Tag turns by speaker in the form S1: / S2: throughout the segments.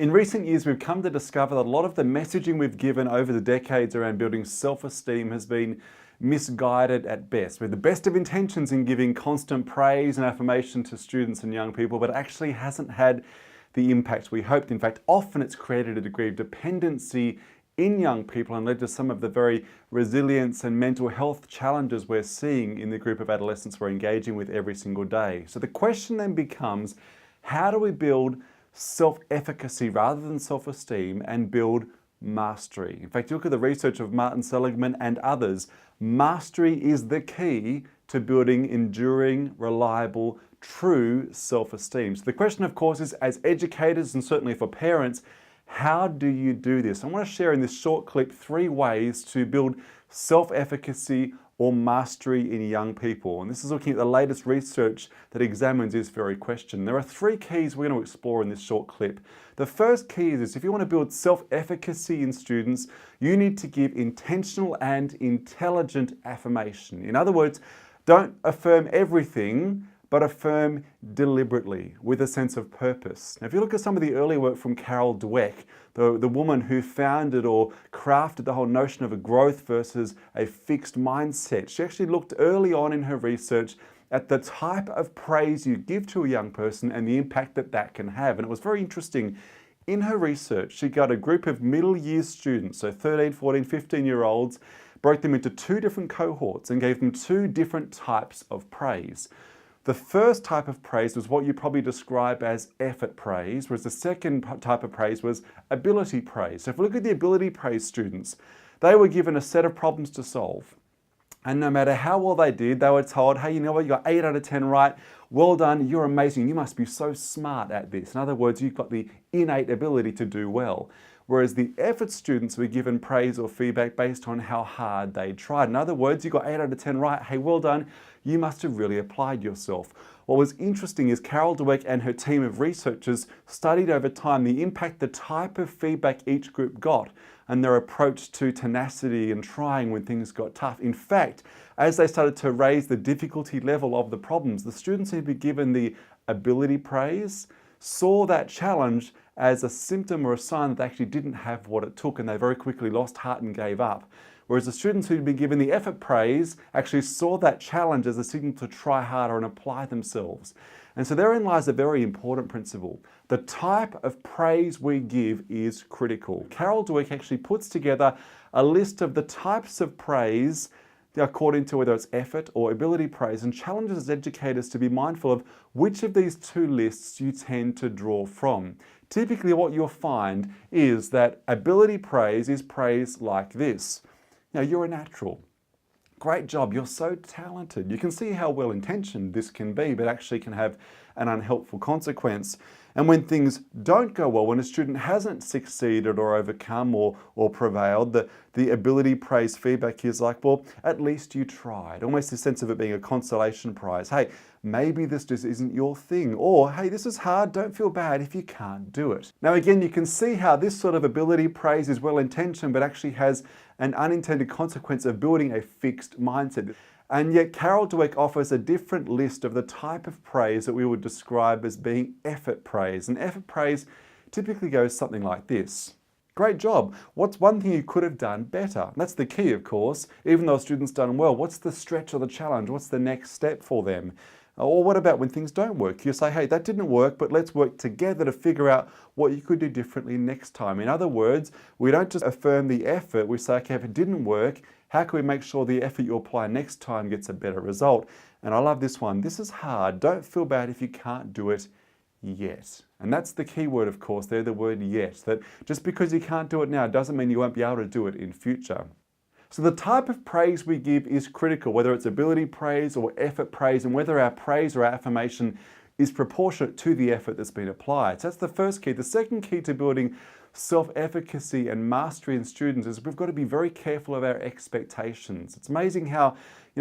S1: In recent years, we've come to discover that a lot of the messaging we've given over the decades around building self-esteem has been misguided at best. With the best of intentions in giving constant praise and affirmation to students and young people, but it actually hasn't had the impact we hoped. In fact, often it's created a degree of dependency in young people and led to some of the very resilience and mental health challenges we're seeing in the group of adolescents we're engaging with every single day. So the question then becomes, how do we build self-efficacy rather than self-esteem and build mastery? In fact, you look at the research of Martin Seligman and others, mastery is the key to building enduring, reliable, true self-esteem. So the question, of course, is as educators and certainly for parents, how do you do this? I want to share in this short clip 3 ways to build self-efficacy or mastery in young people. And this is looking at the latest research that examines this very question. There are 3 keys we're going to explore in this short clip. The first key is this: if you want to build self-efficacy in students, you need to give intentional and intelligent affirmation. In other words, don't affirm everything, but affirm deliberately with a sense of purpose. Now, if you look at some of the early work from Carol Dweck, the woman who founded or crafted the whole notion of a growth versus a fixed mindset, she actually looked early on in her research at the type of praise you give to a young person and the impact that that can have. And it was very interesting. In her research, she got a group of middle year students, so 13, 14, 15-year-olds, broke them into 2 different cohorts and gave them 2 different types of praise. The first type of praise was what you probably describe as effort praise, whereas the second type of praise was ability praise. So if we look at the ability praise students, they were given a set of problems to solve. And no matter how well they did, they were told, hey, you know what, you got 8 out of 10 right. Well done, you're amazing. You must be so smart at this. In other words, you've got the innate ability to do well. Whereas the effort students were given praise or feedback based on how hard they tried. In other words, you got 8 out of 10 right. Hey, well done. You must have really applied yourself. What was interesting is Carol Dweck and her team of researchers studied over time the impact the type of feedback each group got and their approach to tenacity and trying when things got tough. In fact, as they started to raise the difficulty level of the problems, the students who'd been given the ability praise saw that challenge as a symptom or a sign that they actually didn't have what it took, and they very quickly lost heart and gave up. Whereas the students who'd been given the effort praise actually saw that challenge as a signal to try harder and apply themselves. And so therein lies a very important principle. The type of praise we give is critical. Carol Dweck actually puts together a list of the types of praise according to whether it's effort or ability praise, and challenges educators to be mindful of which of these 2 lists you tend to draw from. Typically what you'll find is that ability praise is praise like this. You know, you're a natural. Great job, you're so talented. You can see how well-intentioned this can be, but actually can have an unhelpful consequence. And when things don't go well, when a student hasn't succeeded or overcome or prevailed, the ability praise feedback is like, well, at least you tried. Almost the sense of it being a consolation prize. Hey, maybe this just isn't your thing. Or, hey, this is hard, don't feel bad if you can't do it. Now again, you can see how this sort of ability praise is well-intentioned, but actually has an unintended consequence of building a fixed mindset. And yet Carol Dweck offers a different list of the type of praise that we would describe as being effort praise. And effort praise typically goes something like this. Great job. What's one thing you could have done better? And that's the key, of course. Even though a student's done well, what's the stretch or the challenge? What's the next step for them? Or what about when things don't work? You say, hey, that didn't work, but let's work together to figure out what you could do differently next time. In other words, we don't just affirm the effort. We say, okay, if it didn't work, how can we make sure the effort you apply next time gets a better result? And I love this one. This is hard. Don't feel bad if you can't do it yet. And that's the key word, of course, there, the word yet. That just because you can't do it now doesn't mean you won't be able to do it in future. So the type of praise we give is critical, whether it's ability praise or effort praise, and whether our praise or our affirmation is proportionate to the effort that's been applied. So that's the first key. The second key to building self-efficacy and mastery in students is we've got to be very careful of our expectations. It's amazing how,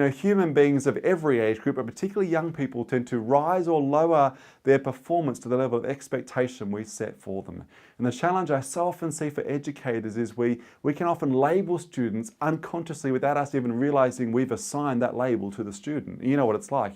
S1: Human beings of every age group, but particularly young people, tend to rise or lower their performance to the level of expectation we set for them. And the challenge I so often see for educators is we can often label students unconsciously without us even realizing we've assigned that label to the student. You know what it's like.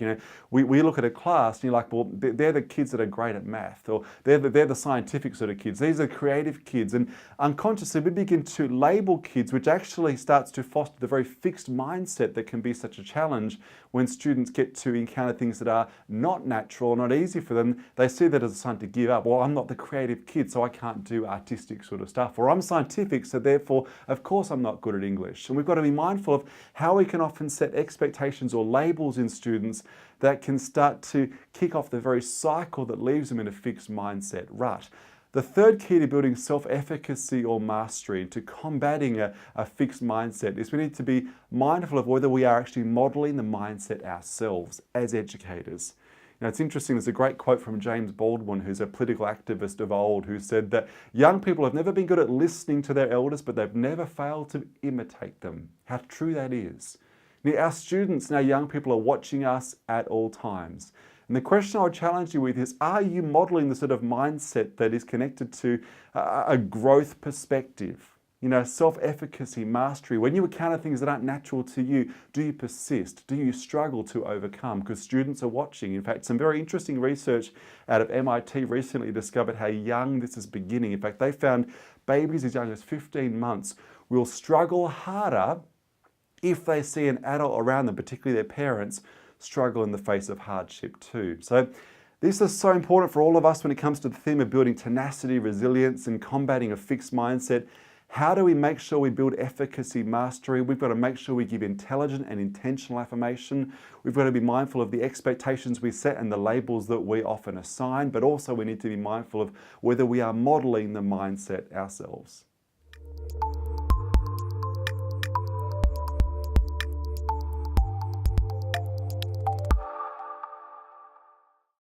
S1: We look at a class and you're like, well, they're the kids that are great at math, or they're the scientific sort of kids. These are creative kids. And unconsciously we begin to label kids, which actually starts to foster the very fixed mindset that can be such a challenge when students get to encounter things that are not natural, not easy for them. They see that as a sign to give up. Well, I'm not the creative kid, so I can't do artistic sort of stuff. Or I'm scientific, so therefore, of course, I'm not good at English. And we've got to be mindful of how we can often set expectations or labels in students that can start to kick off the very cycle that leaves them in a fixed mindset rut. The third key to building self-efficacy or mastery, to combating a fixed mindset, is we need to be mindful of whether we are actually modeling the mindset ourselves as educators. It's interesting, there's a great quote from James Baldwin, who's a political activist of old, who said that young people have never been good at listening to their elders, but they've never failed to imitate them. How true that is. Our students and our young people are watching us at all times. And the question I would challenge you with is, are you modeling the sort of mindset that is connected to a growth perspective? Self-efficacy, mastery. When you encounter things that aren't natural to you, do you persist? Do you struggle to overcome? Because students are watching. In fact, some very interesting research out of MIT recently discovered how young this is beginning. In fact, they found babies as young as 15 months will struggle harder if they see an adult around them, particularly their parents, struggle in the face of hardship too. So this is so important for all of us when it comes to the theme of building tenacity, resilience, and combating a fixed mindset. How do we make sure we build efficacy, mastery? We've got to make sure we give intelligent and intentional affirmation. We've got to be mindful of the expectations we set and the labels that we often assign, but also we need to be mindful of whether we are modeling the mindset ourselves.